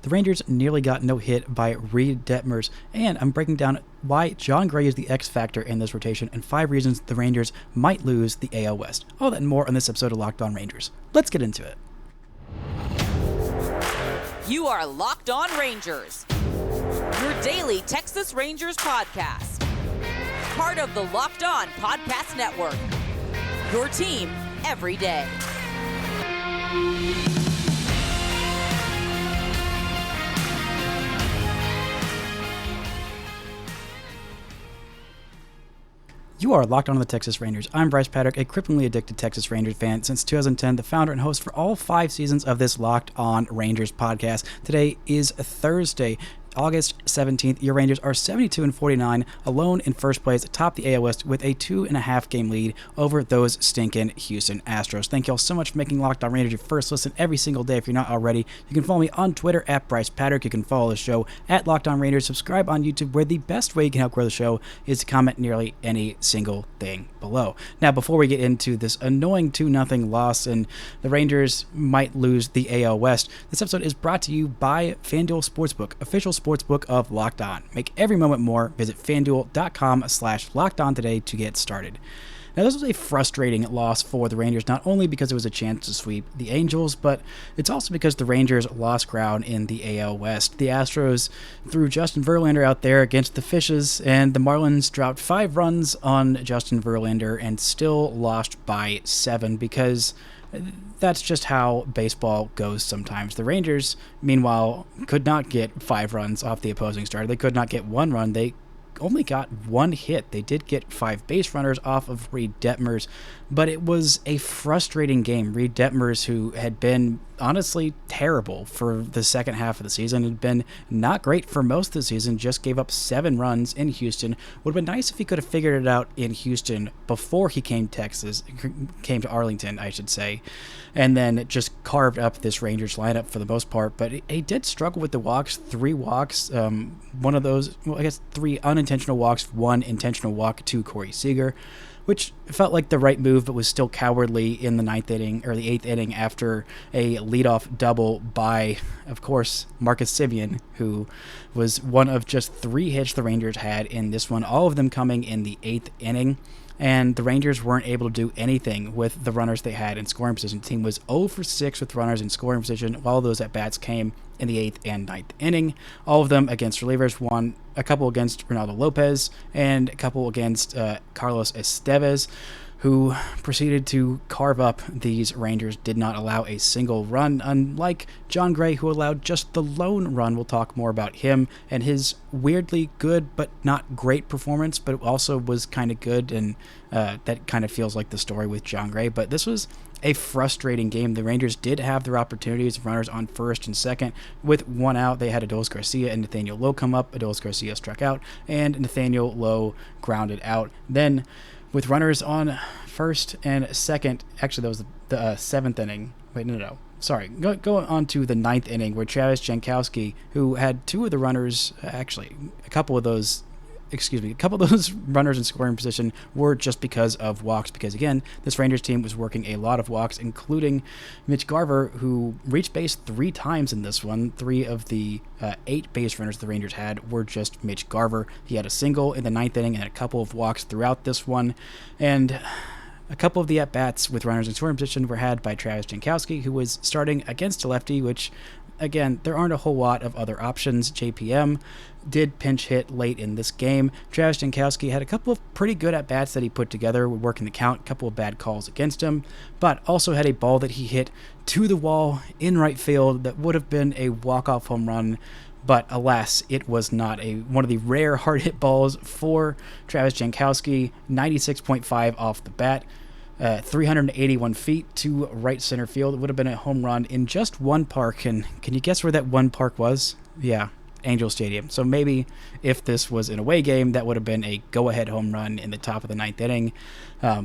the Rangers nearly got no hit by Reid Detmers, and I'm breaking down why Jon Gray is the X factor in this rotation and 5 reasons the Rangers might lose the AL West. All that and more on this episode of Locked On Rangers. Let's get into it. You are Locked On Rangers, your daily Texas Rangers podcast. Part of the Locked On Podcast Network, your team every day. You are Locked On to the Texas Rangers. I'm Bryce Patrick, a cripplingly addicted Texas Rangers fan since 2010, the founder and host for all 5 seasons of this Locked On Rangers podcast. Today is Thursday, August 17th. Your Rangers are 72-49, alone in first place atop the AL West with a 2.5 game lead over those stinking Houston Astros. Thank you all so much for making Locked On Rangers your first listen every single day. If you're not already, you can follow me on Twitter at Bryce Patrick. You can follow the show at Locked On Rangers. Subscribe on YouTube, where the best way you can help grow the show is to comment nearly any single thing below. Now, before we get into this annoying 2-0 loss and the Rangers might lose the AL West, this episode is brought to you by FanDuel Sportsbook, official sportsbook of Locked On. Make every moment more. Visit FanDuel.com/LockedOn today to get started. Now, this was a frustrating loss for the Rangers, not only because it was a chance to sweep the Angels, but it's also because the Rangers lost ground in the AL West. The Astros threw Justin Verlander out there against the Fishes, and the Marlins dropped 5 runs on Justin Verlander and still lost by 7 because that's just how baseball goes sometimes. The Rangers, meanwhile, could not get 5 runs off the opposing starter. They could not get 1 run. They only got 1 hit. They did get 5 base runners off of Reid Detmers, but it was a frustrating game. Reid Detmers, who had been honestly terrible for the second half of the season, had been not great for most of the season, just gave up 7 runs in Houston. Would have been nice if he could have figured it out in Houston before he came to Arlington, I should say, and then just carved up this Rangers lineup for the most part. But he did struggle with the walks, 3 walks, one of those, 3 unintentional walks, 1 intentional walk to Corey Seager, which felt like the right move, but was still cowardly in the 9th inning or the 8th inning after a leadoff double by, of course, Marcus Semien, who was one of just 3 hits the Rangers had in this one, all of them coming in the 8th inning. And the Rangers weren't able to do anything with the runners they had in scoring position. The team was 0 for 6 with runners in scoring position. All of those at-bats came in the 8th and 9th inning. All of them against relievers. A couple against Ronaldo Lopez and a couple against Carlos Estevez, who proceeded to carve up these Rangers, did not allow a single run, unlike Jon Gray, who allowed just the lone run. We'll talk more about him and his weirdly good but not great performance, but it also was kind of good, and that kind of feels like the story with Jon Gray. But this was a frustrating game. The Rangers did have their opportunities, runners on first and second. With 1 out, they had Adolis Garcia and Nathaniel Lowe come up. Adolis Garcia struck out, and Nathaniel Lowe grounded out. Then, with runners on first and second, actually that was the 7th inning. Wait, no. Sorry. Go on to the 9th inning, where Travis Jankowski, who had 2 of the runners, actually a couple of those runners in scoring position were just because of walks, because again, this Rangers team was working a lot of walks, including Mitch Garver, who reached base 3 times in this one. 3 of the 8 base runners the Rangers had were just Mitch Garver. He had a single in the 9th inning and a couple of walks throughout this one, and a couple of the at-bats with runners in scoring position were had by Travis Jankowski, who was starting against a lefty, which, again, there aren't a whole lot of other options. JPM did pinch hit late in this game. Travis Jankowski had a couple of pretty good at-bats that he put together, working the count, a couple of bad calls against him, but also had a ball that he hit to the wall in right field that would have been a walk-off home run, but alas, it was not. One of the rare hard-hit balls for Travis Jankowski, 96.5 off the bat. 381 feet to right center field. It would have been a home run in just one park. And can you guess where that one park was? Yeah, Angel Stadium. So maybe if this was an away game, that would have been a go-ahead home run in the top of the 9th inning.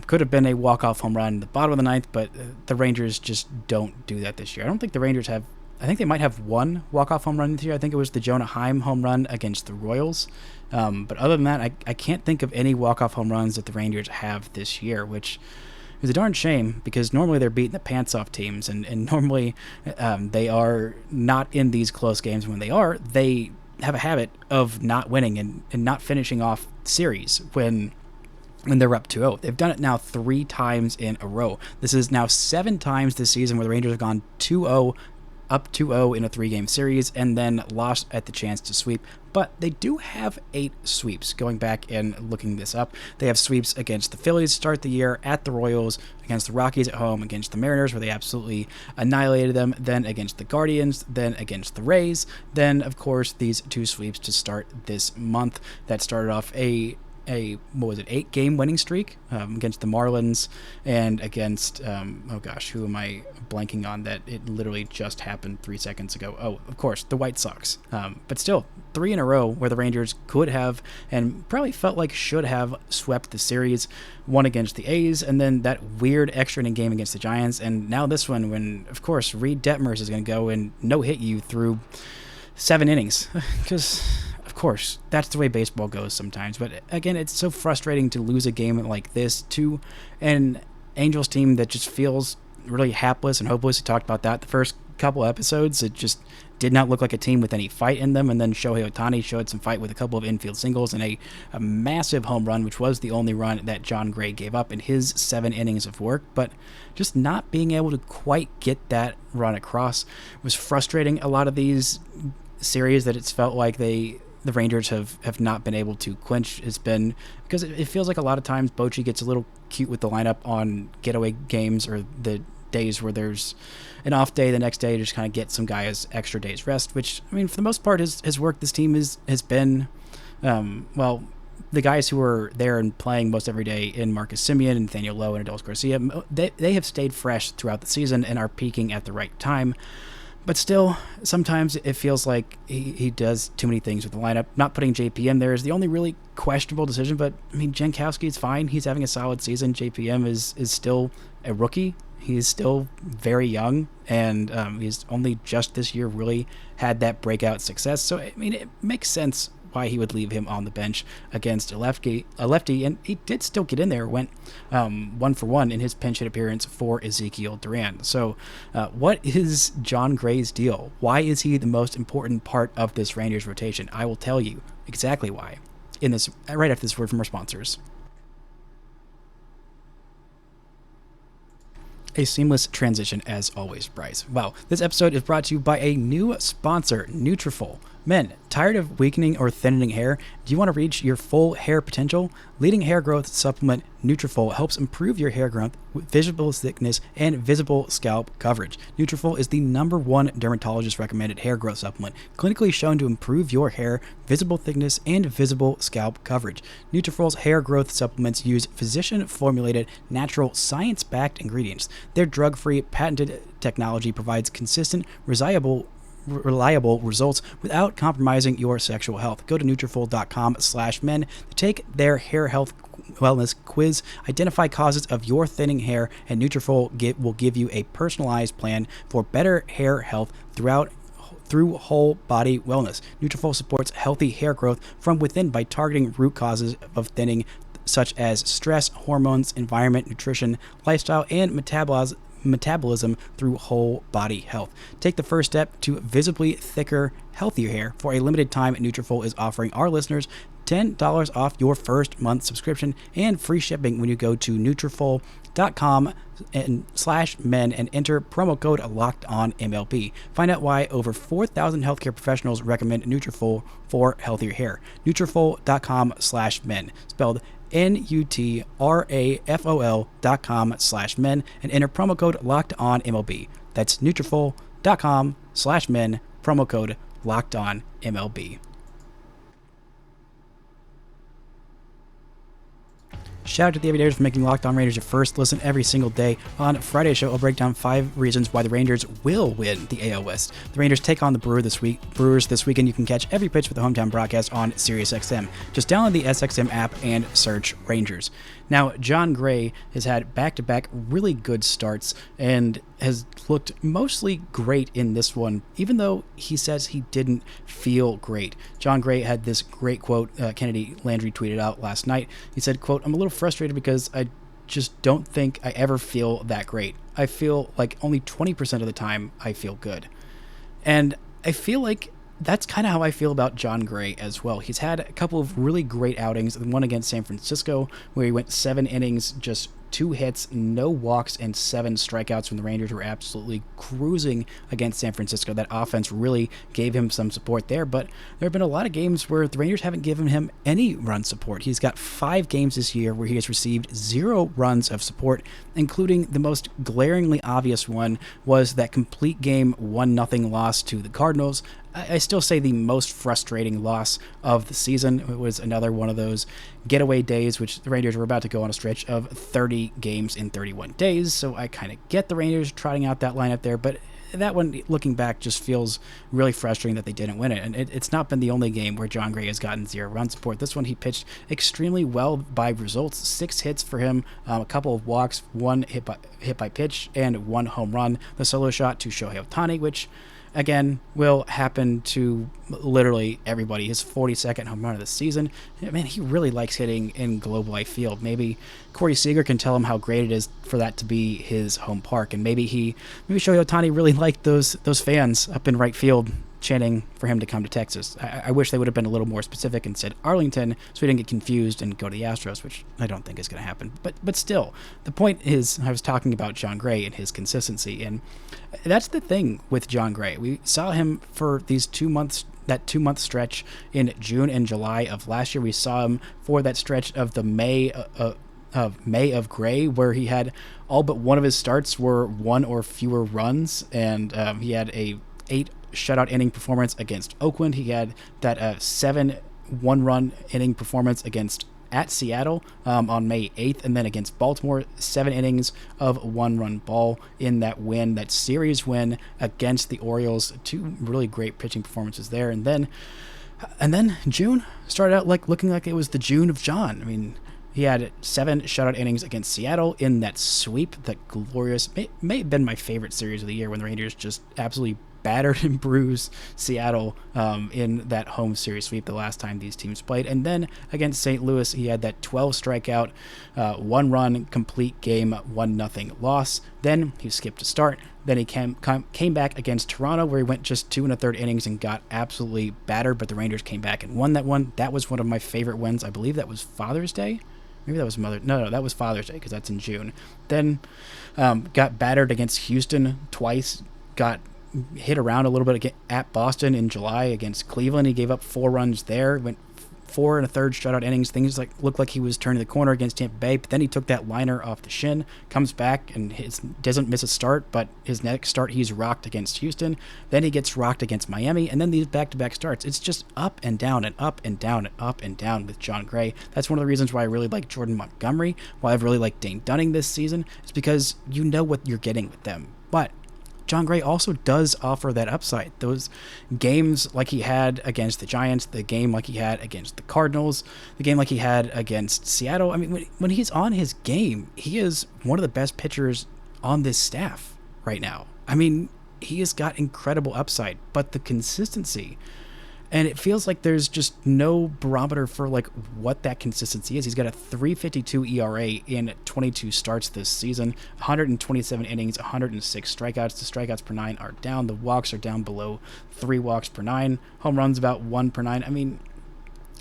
Could have been a walk-off home run in the bottom of the 9th, but the Rangers just don't do that this year. I don't think the Rangers have... I think they might have one walk-off home run this year. I think it was the Jonah Heim home run against the Royals. But other than that, I can't think of any walk-off home runs that the Rangers have this year, which was a darn shame because normally they're beating the pants off teams, and normally they are not in these close games. When they are, they have a habit of not winning and not finishing off series when they're up 2-0. They've done it now 3 times in a row. This is now 7 times this season where the Rangers have gone 2-0, up 2-0 in a 3-game series, and then lost at the chance to sweep. But they do have 8 sweeps. Going back and looking this up, they have sweeps against the Phillies to start the year, at the Royals, against the Rockies at home, against the Mariners, where they absolutely annihilated them, then against the Guardians, then against the Rays, then, of course, these 2 sweeps to start this month that started off a 8-game winning streak against the Marlins and against who am I blanking on that it literally just happened 3 seconds ago. Oh, of course, the White Sox. But still, 3 in a row where the Rangers could have and probably felt like should have swept the series. One against the A's, and then that weird extra inning game against the Giants, and now this one when, of course, Reid Detmers is going to go and no-hit you through 7 innings because of course, that's the way baseball goes sometimes. But again, it's so frustrating to lose a game like this to an Angels team that just feels really hapless and hopeless. We talked about that the first couple episodes. It just did not look like a team with any fight in them. And then Shohei Ohtani showed some fight with a couple of infield singles and a massive home run, which was the only run that Jon Gray gave up in his 7 innings of work. But just not being able to quite get that run across was frustrating. A lot of these series that it's felt like the Rangers have not been able to clinch has been because it feels like a lot of times Bochy gets a little cute with the lineup on getaway games or the days where there's an off day the next day to just kind of get some guys extra days rest, which, I mean, for the most part has worked. This team has been, the guys who are there and playing most every day in Marcus Semien, Nathaniel Lowe, and Adolis Garcia, they have stayed fresh throughout the season and are peaking at the right time. But still, sometimes it feels like he does too many things with the lineup. Not putting JPM there is the only really questionable decision, but, I mean, Jankowski is fine. He's having a solid season. JPM is still a rookie. He's still very young, and he's only just this year really had that breakout success. So, I mean, it makes sense why he would leave him on the bench against a lefty, and he did still get in there, went 1-for-1 in his pinch hit appearance for Ezekiel Duran. So what is Jon Gray's deal? Why is he the most important part of this Rangers rotation? I will tell you exactly why in this right after this word from our sponsors. A seamless transition as always, Bryce. Well, this episode is brought to you by a new sponsor, Nutrafol. Men, tired of weakening or thinning hair? Do you want to reach your full hair potential? Leading hair growth supplement Nutrafol helps improve your hair growth, visible thickness, and visible scalp coverage. Nutrafol is the #1 dermatologist recommended hair growth supplement, clinically shown to improve your hair, visible thickness, and visible scalp coverage. Nutrafol's hair growth supplements use physician-formulated, natural, science-backed ingredients. Their drug-free, patented technology provides consistent, reliable results without compromising your sexual health. Go to Nutrafol.com/men to take their hair health wellness quiz, identify causes of your thinning hair, and Nutrafol will give you a personalized plan for better hair health through whole body wellness. Nutrafol supports healthy hair growth from within by targeting root causes of thinning such as stress, hormones, environment, nutrition, lifestyle, and metabolism through whole body health. Take the first step to visibly thicker, healthier hair. For a limited time, Nutrafol is offering our listeners $10 off your first month subscription and free shipping when you go to Nutrafol.com/men and enter promo code LOCKEDONMLB. Find out why over 4,000 healthcare professionals recommend Nutrafol for healthier hair. Nutrafol.com/men, spelled Nutrafol.com/men, and enter promo code LOCKEDONMLB. That's Nutrafol.com/men, promo code LOCKEDONMLB. Shout out to the Everydayers for making Locked On Rangers your first listen every single day. On Friday's show, I'll break down 5 reasons why the Rangers will win the AL West. The Rangers take on the Brewers this weekend. You can catch every pitch with the hometown broadcast on SiriusXM. Just download the SXM app and search Rangers. Now, Jon Gray has had back-to-back really good starts and has looked mostly great in this one, even though he says he didn't feel great. Jon Gray had this great quote Kennedy Landry tweeted out last night. He said, quote, "I'm a little frustrated because I just don't think I ever feel that great. I feel like only 20% of the time I feel good. And I feel like that's kind of how I feel about Jon Gray as well. He's had a couple of really great outings. One against San Francisco, where he went 7 innings, just 2 hits, no walks, and 7 strikeouts when the Rangers were absolutely cruising against San Francisco. That offense really gave him some support there, but there have been a lot of games where the Rangers haven't given him any run support. He's got 5 games this year where he has received 0 runs of support, including the most glaringly obvious one was that complete game 1-0 loss to the Cardinals. I still say the most frustrating loss of the season. It was another one of those getaway days, which the Rangers were about to go on a stretch of 30 games in 31 days. So I kind of get the Rangers trotting out that lineup there, but that one, looking back, just feels really frustrating that they didn't win it. And it's not been the only game where Jon Gray has gotten 0 run support. This one he pitched extremely well by results. 6 hits for him, a couple of walks, 1 hit by pitch, and 1 home run. The solo shot to Shohei Ohtani, which again will happen to literally everybody. His 42nd home run of the season. Man, he really likes hitting in Globe Life Field. Maybe Corey Seager can tell him how great it is for that to be his home park, and maybe Shohei Ohtani really liked those fans up in right field chanting for him to come to Texas. I wish they would have been a little more specific and said Arlington, so we didn't get confused and go to the Astros, which I don't think is going to happen. But still, the point is, I was talking about Jon Gray and his consistency, and that's the thing with Jon Gray. We saw him for these 2 months, that 2-month stretch in June and July of last year. We saw him for that stretch of the May of Gray, where he had all but one of his starts were 1 or fewer runs, and he had a 8 shutout inning performance against Oakland. He had that 7 1-run inning performance at Seattle on May 8th, and then against Baltimore, 7 innings of 1-run ball in that win, that series win against the Orioles. 2 really great pitching performances there, and then June started out looking like it was the June of Jon. I mean, he had 7 shutout innings against Seattle in that sweep, that glorious, may have been my favorite series of the year, when the Rangers just absolutely battered and bruised Seattle in that home series sweep the last time these teams played. And then against St. Louis, he had that 12 strikeout, 1-run complete game, 1-0 loss. Then he skipped a start. Then he came back against Toronto, where he went just 2 1/3 innings and got absolutely battered, but the Rangers came back and won that one. That was one of my favorite wins. I believe that was Father's Day. Maybe that was No, that was Father's Day, because that's in June. Then got battered against Houston twice, got hit around a little bit at Boston in July against Cleveland. He gave up 4 runs there, went 4 1/3 shutout innings. Things looked like he was turning the corner against Tampa Bay, but then he took that liner off the shin, comes back and doesn't miss a start, but his next start he's rocked against Houston. Then he gets rocked against Miami, and then these back-to-back starts. It's just up and down and up and down and up and down with Jon Gray. That's one of the reasons why I really like Jordan Montgomery, why I've really liked Dane Dunning this season. It's because you know what you're getting with them. But Jon Gray also does offer that upside. Those games like he had against the Giants, the game like he had against the Cardinals, the game like he had against Seattle. I mean, when he's on his game, he is one of the best pitchers on this staff right now. I mean, he has got incredible upside, but the consistency, and it feels like there's just no barometer for what that consistency is. He's got a 3.52 ERA in 22 starts this season, 127 innings, 106 strikeouts. The strikeouts per 9 are down. The walks are down below 3 walks per 9. Home runs about 1 per 9. I mean,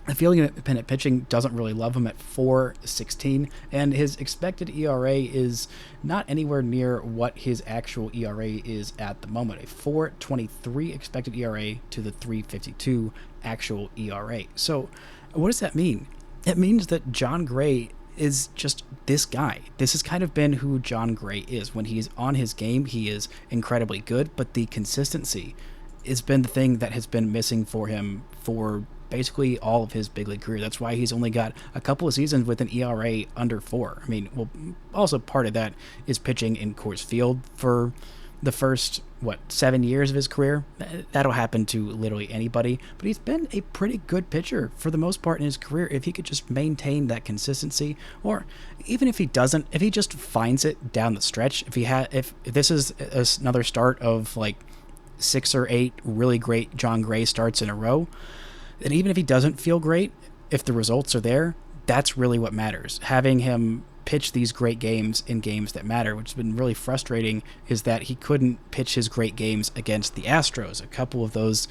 the field independent pitching doesn't really love him at 4.16, and his expected ERA is not anywhere near what his actual ERA is at the moment. A 4.23 expected ERA to the 3.52 actual ERA. So what does that mean? It means that Jon Gray is just this guy. This has kind of been who Jon Gray is. When he's on his game, he is incredibly good, but the consistency has been the thing that has been missing for him for basically all of his big league career. That's why he's only got a couple of seasons with an ERA under 4. I mean, well, also part of that is pitching in Coors Field for the first, 7 years of his career. That'll happen to literally anybody, but he's been a pretty good pitcher for the most part in his career. If he could just maintain that consistency, or even if he doesn't, if he just finds it down the stretch, if this is another start of 6 or 8 really great Jon Gray starts in a row, and even if he doesn't feel great, if the results are there, that's really what matters. Having him pitch these great games in games that matter. Which has been really frustrating is that he couldn't pitch his great games against the Astros. A couple of those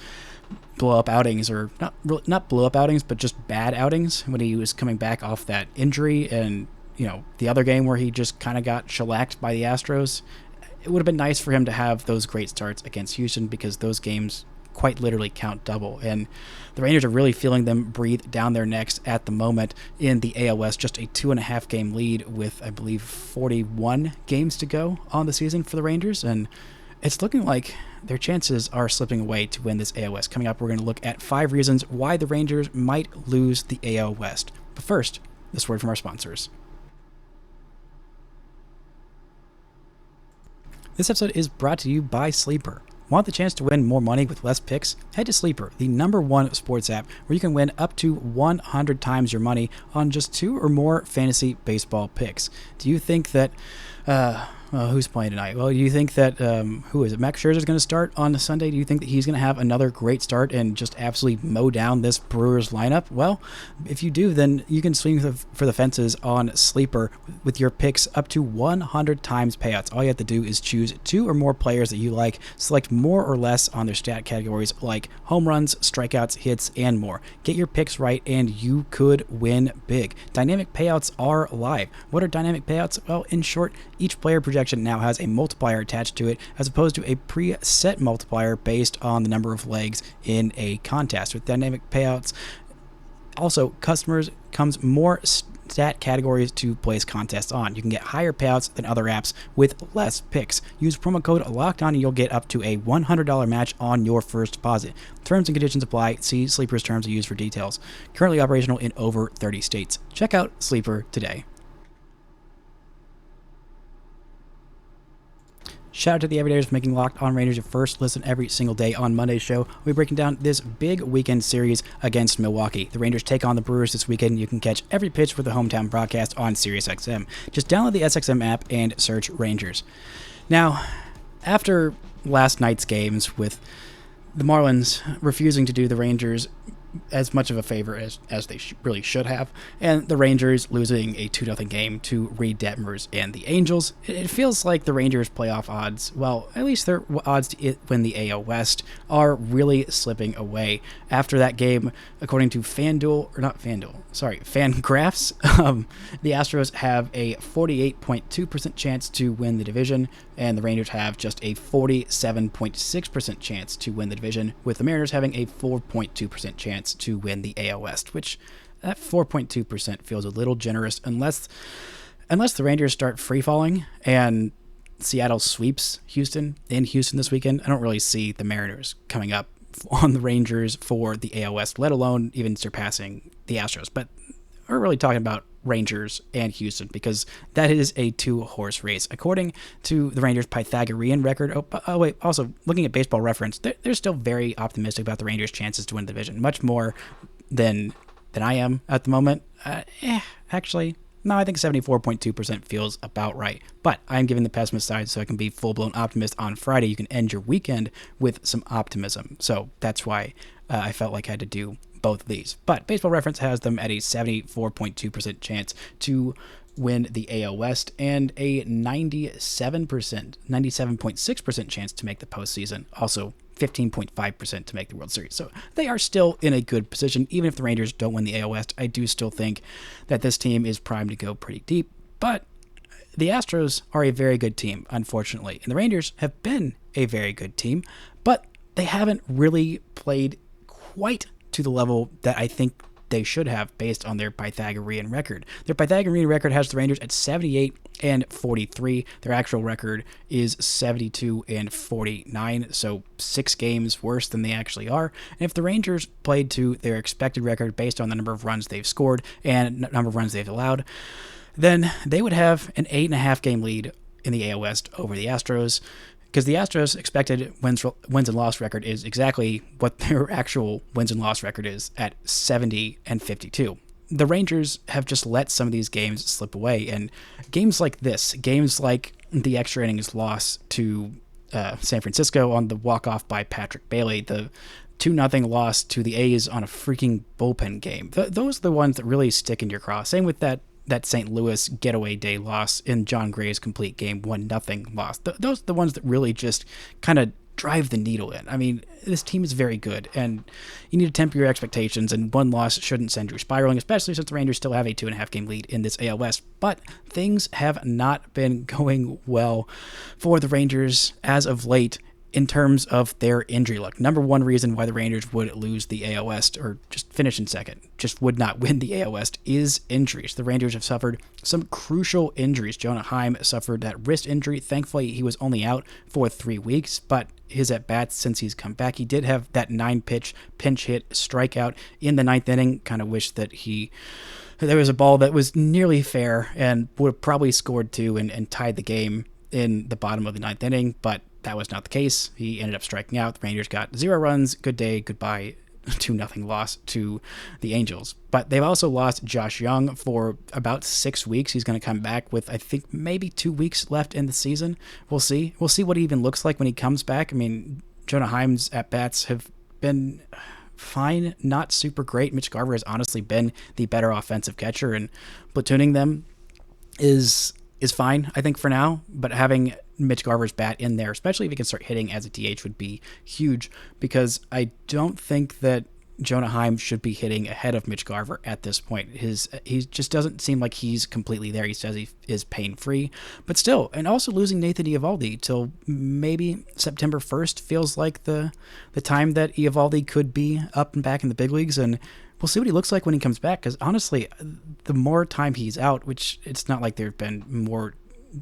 blow-up outings, or not blow-up outings, but just bad outings when he was coming back off that injury, and the other game where he just kind of got shellacked by the Astros. It would have been nice for him to have those great starts against Houston, because those games quite literally count double, and the Rangers are really feeling them breathe down their necks at the moment in the AL West. Just a 2.5 game lead with, I believe, 41 games to go on the season for the Rangers, and it's looking like their chances are slipping away to win this AL West. Coming up, we're going to look at 5 reasons why the Rangers might lose the AL West. But first, this word from our sponsors. This episode is brought to you by Sleeper. Want the chance to win more money with less picks? Head to Sleeper, the #1 sports app where you can win up to 100 times your money on just 2 or more fantasy baseball picks. Do you think that... who's playing tonight? Well, do you think that, who is it? Max Scherzer is going to start on Sunday. Do you think that he's going to have another great start and just absolutely mow down this Brewers lineup? Well, if you do, then you can swing for the fences on Sleeper with your picks up to 100 times payouts. All you have to do is choose 2 or more players that you like, select more or less on their stat categories like home runs, strikeouts, hits, and more. Get your picks right and you could win big. Dynamic payouts are live. What are dynamic payouts? Well, in short, each player projection now has a multiplier attached to it, as opposed to a preset multiplier based on the number of legs in a contest. With dynamic payouts, also, customers comes more stat categories to place contests on. You can get higher payouts than other apps with less picks. Use promo code LOCKEDON and you'll get up to a $100 match on your first deposit. Terms and conditions apply. See Sleeper's terms of use for details. Currently operational in over 30 states. Check out Sleeper today. Shout out to the Everydayers for making Locked On Rangers your first listen every single day. On Monday's show, we'll be breaking down this big weekend series against Milwaukee. The Rangers take on the Brewers this weekend. You can catch every pitch for the hometown broadcast on SiriusXM. Just download the SXM app and search Rangers. Now, after last night's games with the Marlins refusing to do the Rangers as much of a favor as they really should have, and the Rangers losing a 2-0 game to Reid Detmers and the Angels, it feels like the Rangers' playoff odds, well, at least their odds to win the AL West, are really slipping away. After that game, according to FanDuel, Fangraphs, the Astros have a 48.2% chance to win the division, and the Rangers have just a 47.6% chance to win the division, with the Mariners having a 4.2% chance to win the AL West, which that 4.2% feels a little generous unless the Rangers start free-falling and Seattle sweeps Houston in Houston this weekend. I don't really see the Mariners coming up on the Rangers for the AL West, let alone even surpassing the Astros. But we're really talking about Rangers and Houston, because that is a 2-horse race. According to the Rangers' Pythagorean record, also looking at Baseball Reference, they're still very optimistic about the Rangers' chances to win the division, much more than I am at the moment. Actually, no, I think 74.2% feels about right. But I'm giving the pessimist side so I can be full-blown optimist on Friday. You can end your weekend with some optimism. So that's why I felt like I had to do both of these. But Baseball Reference has them at a 74.2% chance to win the AL West and a 97.6% chance to make the postseason. Also 15.5% to make the World Series. So they are still in a good position. Even if the Rangers don't win the AL West, I do still think that this team is primed to go pretty deep. But the Astros are a very good team, unfortunately. And the Rangers have been a very good team, but they haven't really played quite to the level that I think they should have based on their Pythagorean record. Their Pythagorean record has the Rangers at 78-43. Their actual record is 72-49, so 6 games worse than they actually are. And if the Rangers played to their expected record based on the number of runs they've scored and number of runs they've allowed, then they would have an 8.5 game lead in the AL West over the Astros, because the Astros' expected wins and loss record is exactly what their actual wins and loss record is at 70-52. The Rangers have just let some of these games slip away, and games like this, games like the extra innings loss to San Francisco on the walk-off by Patrick Bailey, the 2-0 loss to the A's on a freaking bullpen game. Those are the ones that really stick in your craw. Same with that that St. Louis getaway day loss in Jon Gray's complete game 1-0 loss. Those are the ones that really just kind of drive the needle in. I mean, this team is very good, and you need to temper your expectations, and one loss shouldn't send you spiraling, especially since the Rangers still have a 2.5-game lead in this AL West. But things have not been going well for the Rangers as of late in terms of their injury luck. Number one reason why the Rangers would lose the AL West, or just finish in second, just would not win the AL West, is injuries. The Rangers have suffered some crucial injuries. Jonah Heim suffered that wrist injury. Thankfully, he was only out for 3 weeks, but his at-bats since he's come back, he did have that 9-pitch pinch hit strikeout in the 9th inning. Kind of wish that there was a ball that was nearly fair and would have probably scored 2 and tied the game in the bottom of the 9th inning, but that was not the case. He ended up striking out. The Rangers got 0 runs. Good day, goodbye. 2-0 loss to the Angels. But they've also lost Josh Young for about 6 weeks. He's going to come back with, I think, maybe 2 weeks left in the season. We'll see. We'll see what he even looks like when he comes back. I mean, Jonah Heim's at-bats have been fine, not super great. Mitch Garver has honestly been the better offensive catcher, and platooning them is fine, I think, for now. But having Mitch Garver's bat in there, especially if he can start hitting as a DH, would be huge, because I don't think that Jonah Heim should be hitting ahead of Mitch Garver at this point. He just doesn't seem like he's completely there. He says he is pain-free, but still. And also losing Nathan Eovaldi till maybe September 1st feels like the time that Eovaldi could be up and back in the big leagues, and we'll see what he looks like when he comes back, because honestly, the more time he's out, which it's not like there have been more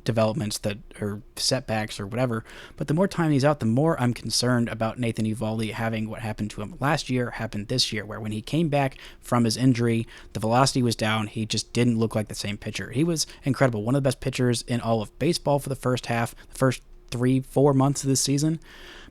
developments that are setbacks or whatever, but the more time he's out, the more I'm concerned about Nathan Eovaldi having what happened to him last year happened this year, where when he came back from his injury, the velocity was down. He just didn't look like the same pitcher. He was incredible, one of the best pitchers in all of baseball for the first half, the first 3-4 months of this season.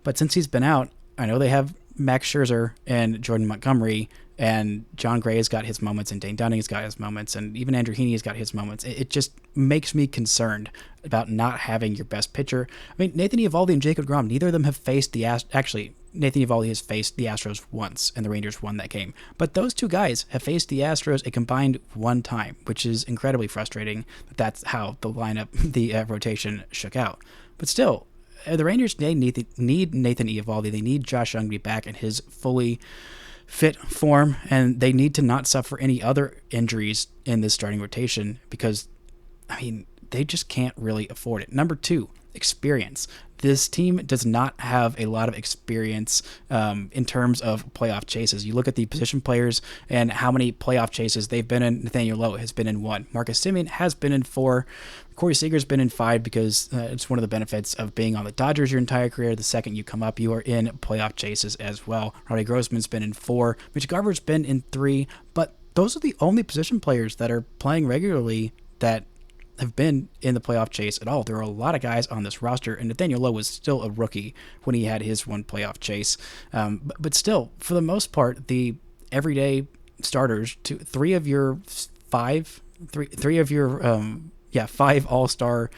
But since he's been out, I know they have Max Scherzer and Jordan Montgomery, and Jon Gray has got his moments, and Dane Dunning's got his moments, and even Andrew Heaney has got his moments. It just makes me concerned about not having your best pitcher. I mean, Nathan Eovaldi and Jacob deGrom, neither of them have faced actually, Nathan Eovaldi has faced the Astros once, and the Rangers won that game. But those two guys have faced the Astros a combined 1 time, which is incredibly frustrating. That's how the lineup, the rotation shook out. But still, the Rangers need Nathan Eovaldi. They need Josh Young to be back in his fully fit form, and they need to not suffer any other injuries in this starting rotation, because, I mean, they just can't really afford it. Number 2, experience. This team does not have a lot of experience in terms of playoff chases. You look at the position players and how many playoff chases they've been in. Nathaniel Lowe has been in 1. Marcus Semien has been in 4. Corey Seager's been in 5, because it's one of the benefits of being on the Dodgers your entire career. The second you come up, you are in playoff chases as well. Roddy Grossman's been in 4. Mitch Garver's been in 3. But those are the only position players that are playing regularly that have been in the playoff chase at all. There are a lot of guys on this roster, and Nathaniel Lowe was still a rookie when he had his 1 playoff chase. But still, for the most part, the everyday starters, 3 of your 5 all-star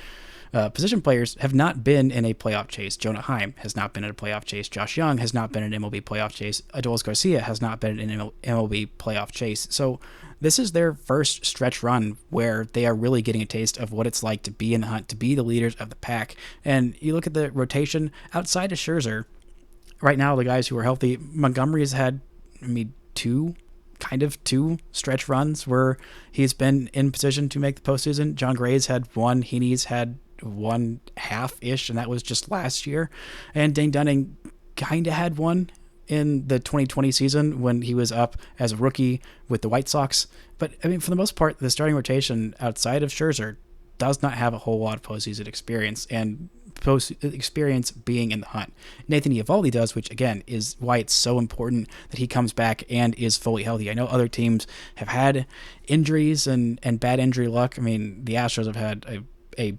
position players have not been in a playoff chase. Jonah Heim has not been in a playoff chase. Josh Young has not been in an MLB playoff chase. Adolis Garcia has not been in an MLB playoff chase. So this is their first stretch run where they are really getting a taste of what it's like to be in the hunt, to be the leaders of the pack. And you look at the rotation outside of Scherzer, right now, the guys who are healthy, Montgomery's had, two stretch runs where he's been in position to make the postseason. Jon Gray's had 1, Heaney's had 1.5-ish, and that was just last year. And Dane Dunning kind of had 1 in the 2020 season when he was up as a rookie with the White Sox. But, I mean, for the most part, the starting rotation outside of Scherzer does not have a whole lot of postseason experience, and experience being in the hunt. Nathan Eovaldi does, which, again, is why it's so important that he comes back and is fully healthy. I know other teams have had injuries and bad injury luck. I mean, the Astros have had a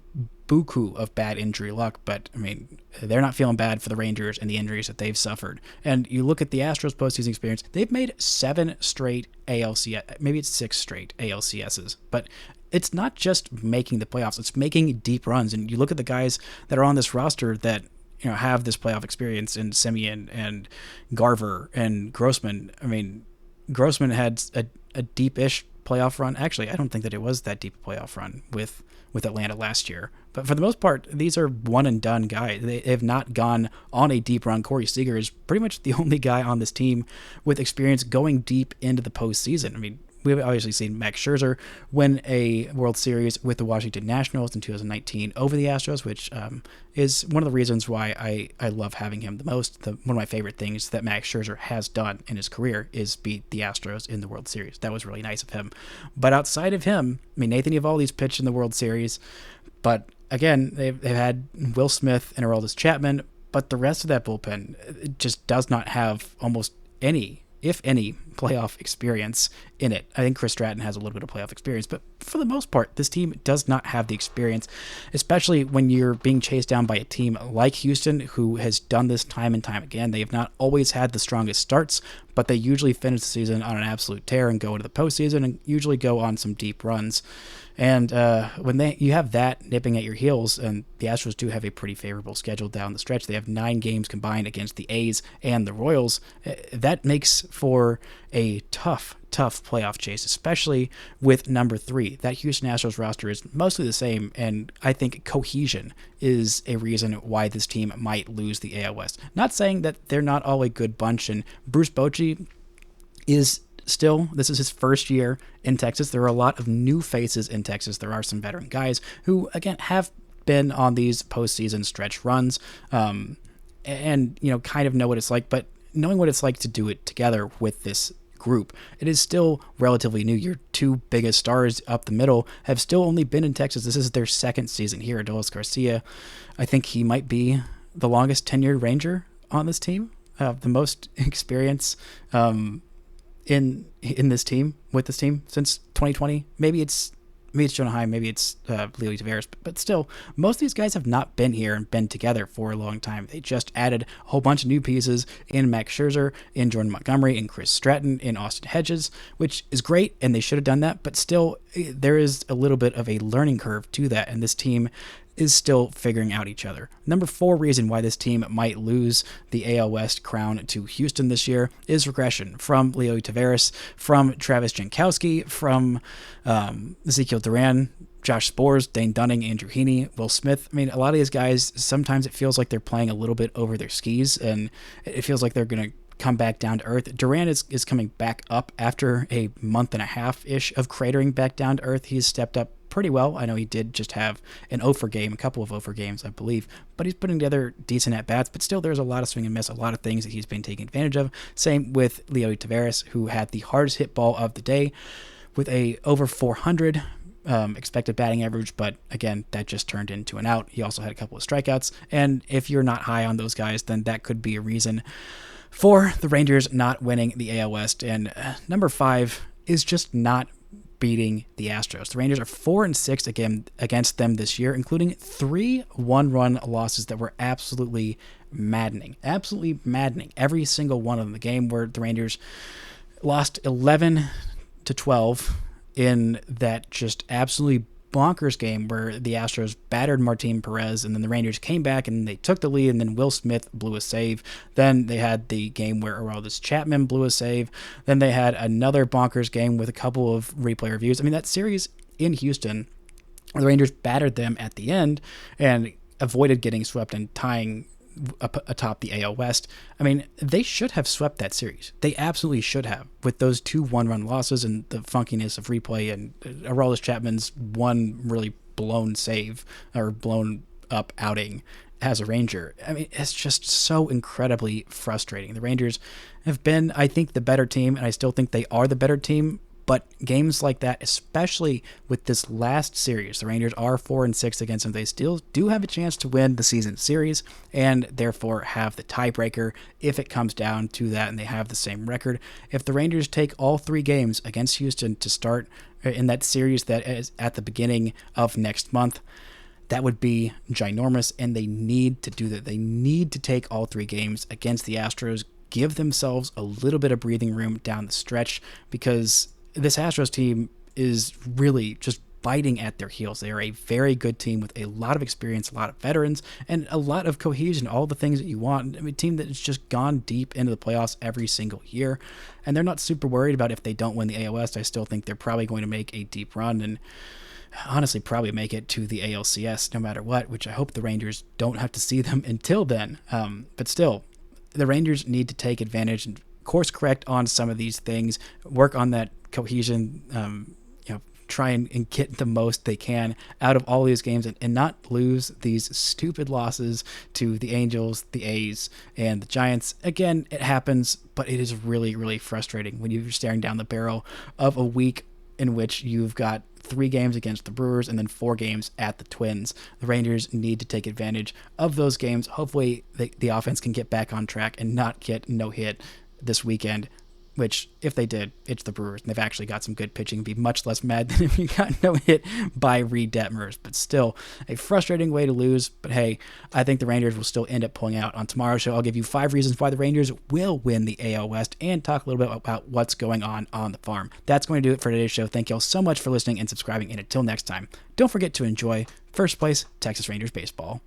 buku of bad injury luck, but, I mean, they're not feeling bad for the Rangers and the injuries that they've suffered. And you look at the Astros postseason experience, they've made 7 straight ALCS, maybe it's 6 straight ALCSs, but it's not just making the playoffs, it's making deep runs. And you look at the guys that are on this roster that, have this playoff experience in Semien and Garver and Grossman. I mean, Grossman had a deep-ish playoff run. Actually, I don't think that it was that deep a playoff run with Atlanta last year. But for the most part, these are one and done guys. They have not gone on a deep run. Corey Seager is pretty much the only guy on this team with experience going deep into the postseason. I mean, we've obviously seen Max Scherzer win a World Series with the Washington Nationals in 2019 over the Astros, which is one of the reasons why I love having him the most. One of my favorite things that Max Scherzer has done in his career is beat the Astros in the World Series. That was really nice of him. But outside of him, I mean, Nathan Eovaldi's pitched in the World Series, but again, they've had Will Smith and Aroldis Chapman, but the rest of that bullpen just does not have almost any, if any, playoff experience in it. I think Chris Stratton has a little bit of playoff experience, but for the most part, this team does not have the experience, especially when you're being chased down by a team like Houston, who has done this time and time again. They have not always had the strongest starts, but they usually finish the season on an absolute tear and go into the postseason and usually go on some deep runs. And when you have that nipping at your heels, and the Astros do have a pretty favorable schedule down the stretch. They have 9 games combined against the A's and the Royals. That makes for a tough playoff chase, especially with number 3. That Houston Astros roster is mostly the same, and I think cohesion is a reason why this team might lose the AL West. Not saying that they're not all a good bunch, and Bruce Bochy is still, this is his first year in Texas. There are a lot of new faces in Texas. There are some veteran guys who, again, have been on these postseason stretch runs, and kind of know what it's like. But knowing what it's like to do it together with this group, it is still relatively new. Your 2 biggest stars up the middle have still only been in Texas. This is their 2nd season here. Adolis Garcia, I think he might be the longest tenured Ranger on this team, the most experience in this team, with this team since 2020. Maybe it's Jonah Heim, maybe it's Leo Taveras, but still, most of these guys have not been here and been together for a long time. They just added a whole bunch of new pieces in Max Scherzer, in Jordan Montgomery, in Chris Stratton, in Austin Hedges, which is great, and they should have done that, but still, there is a little bit of a learning curve to that, and this team is still figuring out each other. Number 4 reason why this team might lose the AL West crown to Houston this year is regression from Leo Taveras, from Travis Jankowski, from Ezekiel Duran, Josh Sborz, Dane Dunning, Andrew Heaney, Will Smith. I mean, a lot of these guys, sometimes it feels like they're playing a little bit over their skis, and it feels like they're going to come back down to earth. Duran is coming back up after a month and a half-ish of cratering back down to earth. He's stepped up pretty well. I know he did just have an 0 for game, a couple of 0 for games, I believe, but he's putting together decent at-bats, but still there's a lot of swing and miss, a lot of things that he's been taking advantage of. Same with Leo Taveras, who had the hardest hit ball of the day with a over 400 expected batting average, but again, that just turned into an out. He also had a couple of strikeouts, and if you're not high on those guys, then that could be a reason for the Rangers not winning the AL West. And number 5 is just not beating the Astros. The Rangers are 4-6 again against them this year, including 3 one-run losses that were absolutely maddening. Absolutely maddening. Every single one of them. The game where the Rangers lost 11-12 in that just absolutely bonkers game where the Astros battered Martin Perez, and then the Rangers came back and they took the lead, and then Will Smith blew a save. Then they had the game where Aroldis Chapman blew a save. Then they had another bonkers game with a couple of replay reviews. I mean, that series in Houston, the Rangers battered them at the end and avoided getting swept and tying atop the AL West. I mean, they should have swept that series. They absolutely should have, with those 2 one-run losses and the funkiness of replay and Aroldis Chapman's one really blown save or blown up outing as a Ranger. I mean, it's just so incredibly frustrating. The Rangers have been, I think, the better team, and I still think they are the better team. But games like that, especially with this last series, the Rangers are 4-6 against them. They still do have a chance to win the season series and therefore have the tiebreaker if it comes down to that and they have the same record. If the Rangers take all 3 games against Houston to start in that series that is at the beginning of next month, that would be ginormous, and they need to do that. They need to take all 3 games against the Astros, give themselves a little bit of breathing room down the stretch, because this Astros team is really just biting at their heels. They are a very good team with a lot of experience, a lot of veterans, and a lot of cohesion, all the things that you want. I mean, a team that has just gone deep into the playoffs every single year, and they're not super worried about if they don't win the AL West. I still think they're probably going to make a deep run and honestly probably make it to the ALCS no matter what, which I hope the Rangers don't have to see them until then. But still, the Rangers need to take advantage and course correct on some of these things, work on that cohesion, try and get the most they can out of all these games and not lose these stupid losses to the Angels, the A's, and the Giants. Again, it happens, but it is really, really frustrating when you're staring down the barrel of a week in which you've got 3 games against the Brewers and then 4 games at the Twins. The Rangers need to take advantage of those games. Hopefully the offense can get back on track and not get no hit this weekend, which if they did, it's the Brewers, and they've actually got some good pitching. Be much less mad than if you got no hit by Reid Detmers, but still a frustrating way to lose. But hey, I think the Rangers will still end up pulling out. On tomorrow's show, I'll give you 5 reasons why the Rangers will win the AL West and talk a little bit about what's going on the farm. That's going to do it for today's show. Thank you all so much for listening and subscribing, and until next time, don't forget to enjoy first place Texas Rangers baseball.